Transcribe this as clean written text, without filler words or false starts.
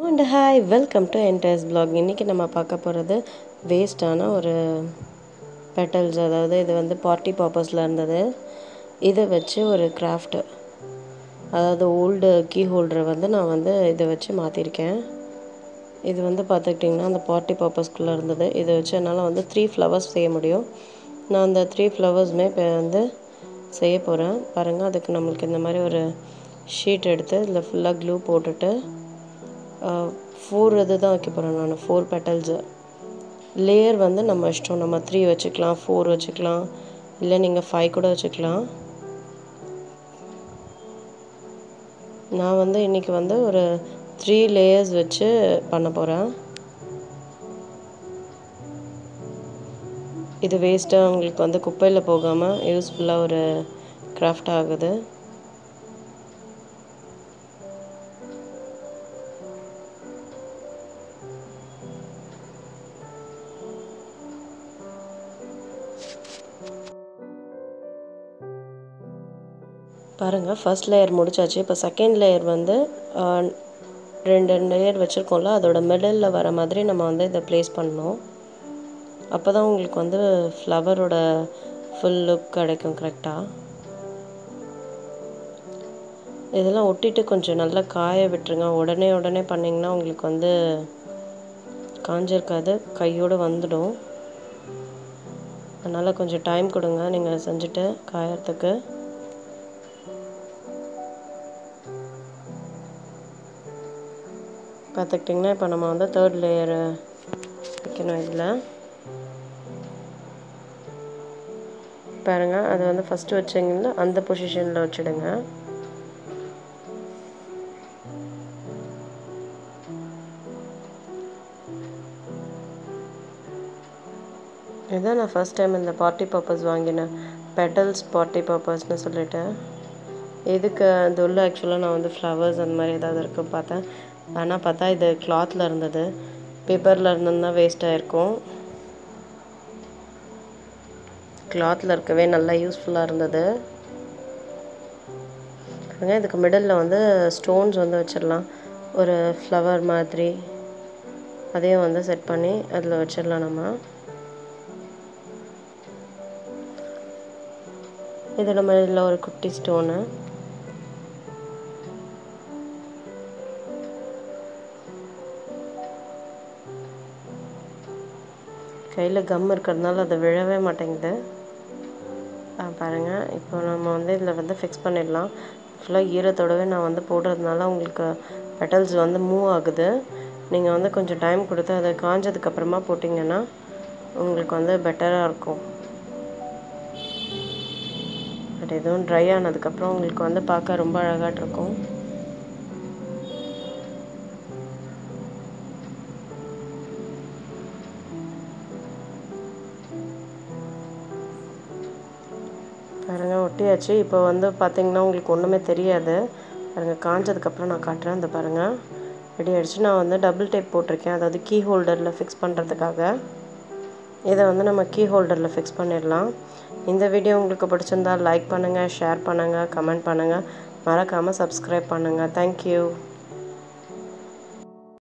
And hi, welcome to Enters Blog. இன்னைக்கு நம்ம பார்க்க போகிறது வேஸ்டான ஒரு பெட்டல்ஸ், அதாவது இது வந்து பார்ட்டி பர்பஸில் இருந்தது. இதை வச்சு ஒரு கிராஃப்ட், அதாவது ஓல்டு கீ ஹோல்டரை வந்து நான் வந்து இதை வச்சு மாற்றிருக்கேன். இது வந்து பார்த்துக்கிட்டிங்கன்னா அந்த பார்ட்டி பர்பஸ்க்குள்ளே இருந்தது. இதை வச்சு என்னால் வந்து 3 ஃப்ளவர்ஸ் செய்ய முடியும். நான் அந்த 3 ஃப்ளவர்ஸுமே இப்போ வந்து செய்ய போகிறேன். பாருங்கள், அதுக்கு நம்மளுக்கு இந்த மாதிரி ஒரு ஷீட் எடுத்து இதில் ஃபுல்லாக க்ளூ போட்டுட்டு 4 இது தான் வைக்க போகிறேன். நான் 4 பெட்டல்ஸு. லேயர் வந்து நம்ம இஷ்டம். நம்ம 3 வச்சுக்கலாம், 4 வச்சுக்கலாம், இல்லை நீங்கள் 5 கூட வச்சுக்கலாம். நான் வந்து இன்றைக்கி வந்து ஒரு 3 லேயர்ஸ் வச்சு பண்ண போகிறேன். இது வேஸ்ட்டாக உங்களுக்கு வந்து குப்பையில் போகாமல் யூஸ்ஃபுல்லாக ஒரு கிராஃப்ட் ஆகுது. பாருங்கள், ஃபர்ஸ்ட் லேயர் முடிச்சாச்சு. இப்போ செகண்ட் லேயர் வந்து 2 லேயர் வச்சுருக்கோம்ல, அதோட மிடில் வர மாதிரி நம்ம வந்து இதை ப்ளேஸ் பண்ணணும். அப்போ தான் உங்களுக்கு வந்து ஃப்ளவரோட ஃபுல் லுக் கிடைக்கும் கரெக்டாக. இதெல்லாம் ஒட்டிட்டு கொஞ்சம் நல்லா காய விட்டுருங்க. உடனே பண்ணிங்கன்னா உங்களுக்கு வந்து காஞ்சிருக்காது, கையோடு வந்துடும். அதனால் கொஞ்சம் டைம் கொடுங்க நீங்கள் செஞ்சுட்டு காயறதுக்கு. பார்த்துக்கிட்டிங்கன்னா இப்போ நம்ம வந்து 3rd லேயர் வைக்கணும். இதில் பாருங்கள், அது வந்து ஃபஸ்ட்டு வச்சிங்கன்னா அந்த பொசிஷனில் வச்சுடுங்க. இதுதான் நான் ஃபஸ்ட் டைம் இந்த பார்ட்டி பர்பஸ் வாங்கினேன், பெட்டல்ஸ் பார்ட்டி பர்பஸ்னு சொல்லிட்டு. இதுக்கு அது உள்ள ஆக்சுவலாக நான் வந்து ஃப்ளவர்ஸ் அந்த மாதிரி ஏதாவது இருக்குன்னு பார்த்தேன். ஆனால் பார்த்தா இது கிளாத்தில் இருந்தது. பேப்பரில் இருந்ததுன்னா வேஸ்ட் ஆகிருக்கும். கிளாத்தில் இருக்கவே நல்லா யூஸ்ஃபுல்லாக இருந்தது. இதுக்கு மிடில் வந்து ஸ்டோன்ஸ் வந்து வச்சிடலாம், ஒரு ஃப்ளவர் மாதிரி. அதையும் வந்து செட் பண்ணி அதில் வச்சிடலாம் நம்ம. இது நம்ம இதில் ஒரு குட்டி ஸ்டோனு. கையில் கம் இருக்கிறதுனால அது விழவே மாட்டேங்குது. பாருங்கள், இப்போ நம்ம வந்து இதில் வந்து ஃபிக்ஸ் பண்ணிடலாம். ஃபுல்லாக ஈரத்தோடவே நான் வந்து போடுறதுனால உங்களுக்கு பெட்டல்ஸ் வந்து மூவ் ஆகுது. நீங்கள் வந்து கொஞ்சம் டைம் கொடுத்து அதை காஞ்சதுக்கப்புறமா போட்டிங்கன்னா உங்களுக்கு வந்து பெட்டராக இருக்கும். பட் எதுவும் ட்ரை ஆனதுக்கப்புறம் உங்களுக்கு வந்து பார்க்க ரொம்ப அழகாக இருக்கும். பாருங்கள், ஒட்டியாச்சு. இப்போ வந்து பார்த்திங்கன்னா உங்களுக்கு ஒன்றுமே தெரியாது. பாருங்கள், காஞ்சதுக்கப்புறம் நான் காட்டுறேன். அந்த பாருங்கள் ரெடி ஆகிடுச்சு. நான் வந்து டபுள் டேப் போட்டிருக்கேன், அதாவது கீ ஹோல்டரில் ஃபிக்ஸ் பண்ணுறதுக்காக. இதை வந்து நம்ம கீ ஹோல்டரில் ஃபிக்ஸ் பண்ணிடலாம். இந்த வீடியோ உங்களுக்கு பிடிச்சிருந்தால் லைக் பண்ணுங்கள், ஷேர் பண்ணுங்கள், கமெண்ட் பண்ணுங்கள், மறக்காமல் சப்ஸ்கிரைப் பண்ணுங்கள். தேங்க்யூ.